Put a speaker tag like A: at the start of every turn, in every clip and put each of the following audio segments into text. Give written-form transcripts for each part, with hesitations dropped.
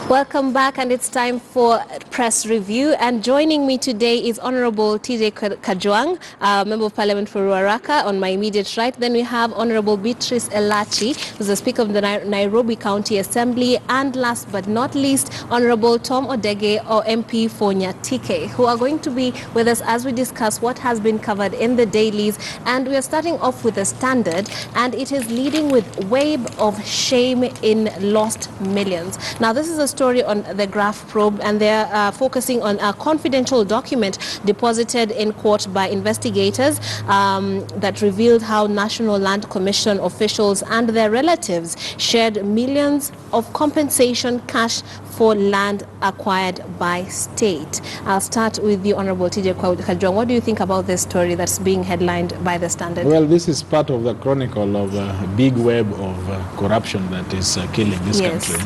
A: Welcome back, and it's time for press review. And joining me today is Honorable TJ Kajwang, Member of Parliament for Ruaraka, on my immediate right. Then we have Honorable Beatrice Elachi, who's the Speaker of the Nairobi County Assembly. And last but not least, Honorable Tom Odege, or MP for Nyatike, who are going to be with us as we discuss what has been covered in the dailies. And we are starting off with the Standard, and it is leading with wave of shame in lost millions. Now, this is a story on the Graph Probe, and they're focusing on a confidential document deposited in court by investigators that revealed how National Land Commission officials and their relatives shared millions of compensation cash for land acquired by state. I'll start with the Honorable TJ Kajwang. What do you think about this story that's being headlined by the Standard?
B: Well, this is part of the chronicle of a big web of corruption that is killing this country.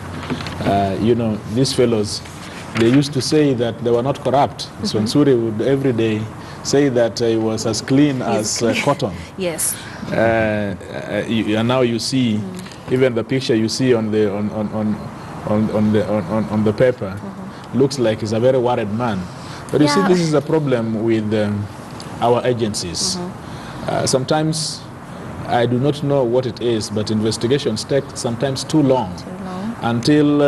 B: You know, these fellows, they used to say that they were not corrupt. Swansuri would every day say that he was as clean as cotton.
A: Yes.
B: And now you see, even the picture you see on the on the paper, looks like he's a very worried man. But you see, this is a problem with our agencies. Sometimes I do not know what it is, but investigations take sometimes too long. Until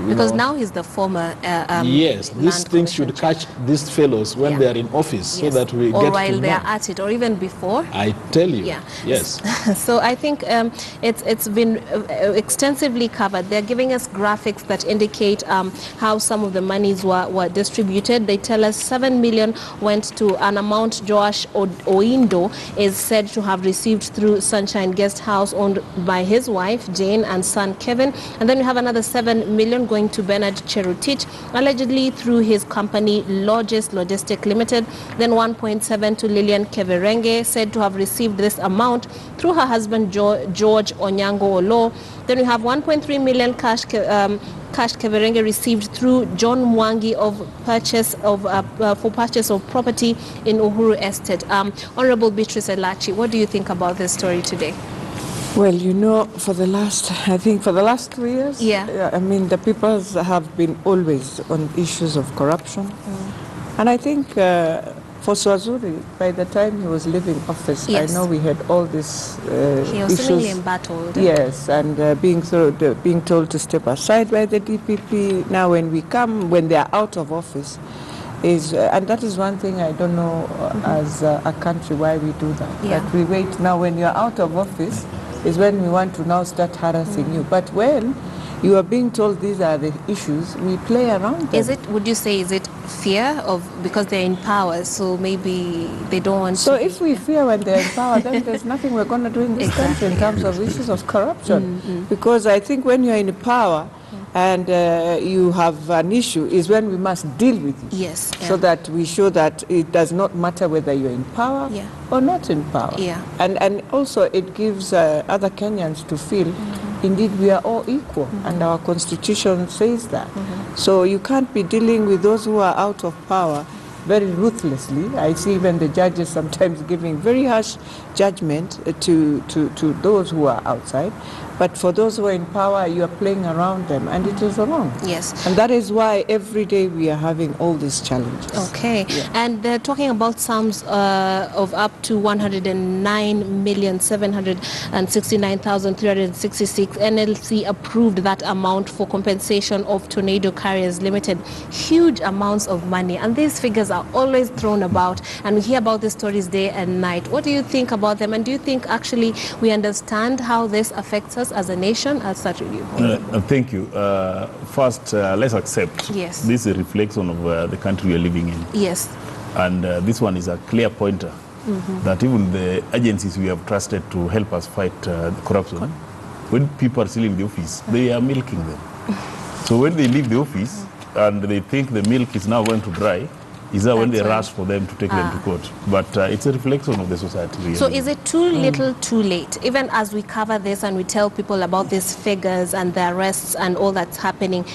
A: because now he's the former
B: yes, these things should catch these fellows when they are in office, so that we
A: or
B: get
A: while
B: to
A: they
B: know.
A: are at it, or even before.
B: I tell you, yes.
A: So I think it's been extensively covered. They're giving us graphics that indicate how some of the monies were distributed. They tell us 7 million went to an amount Joash Oindo is said to have received through Sunshine Guest House, owned by his wife Jane and son Kevin. And then we have another 7 million going to Bernard Cherutich, allegedly through his company Logis Logistic Limited. Then 1.7 to Lillian Keverenge, said to have received this amount through her husband George Onyango Olo. Then we have 1.3 million cash Keverenge received through John Mwangi for purchase of property in Uhuru Estate. Honorable Beatrice Elachi, what do you think about this story today?
C: Well, you know, for the last 3 years, I mean, the peoples have been always on issues of corruption. And I think for Swazuri, by the time he was leaving office, I know we had all these
A: he was
C: issues.
A: Embattled.
C: Yes, and being told to step aside by the DPP. Now when they are out of office, and that is one thing I don't know as a country why we do that. That we wait now when you are out of office is when we want to now start harassing you. But when you are being told these are the issues, we play around them.
A: Would you say, is it fear of, because they're in power, so maybe they don't want
C: So if we fear when they're in power, then there's nothing we're going to do in this country in terms of issues of corruption. Because I think when you're in power, and you have an issue, is when we must deal with it.
A: Yes.
C: So that we show that it does not matter whether you're in power or not in power. And also it gives other Kenyans to feel, indeed, we are all equal, and our constitution says that. So you can't be dealing with those who are out of power very ruthlessly. I see even the judges sometimes giving very harsh judgment to those who are outside. But for those who are in power, you are playing around them, and it is wrong.
A: Yes.
C: And that is why every day we are having all these challenges.
A: Okay. And they're talking about sums of up to 109,769,366. NLC approved that amount for compensation of Tornado Carriers Limited. Huge amounts of money. And these figures are always thrown about, and we hear about these stories day and night. What do you think about them? And do you think actually we understand how this affects us as a nation? I'll start with you.
D: Thank you. First, let's accept this is a reflection of the country we are living in.
A: Yes.
D: And this one is a clear pointer that even the agencies we have trusted to help us fight corruption, when people are still in the office, they are milking them. So when they leave the office and they think the milk is now going to dry, is that when they rush for them to take them to court. But it's a reflection of the society. Really.
A: So is it too little, too late? Even as we cover this and we tell people about these figures and the arrests and all that's happening,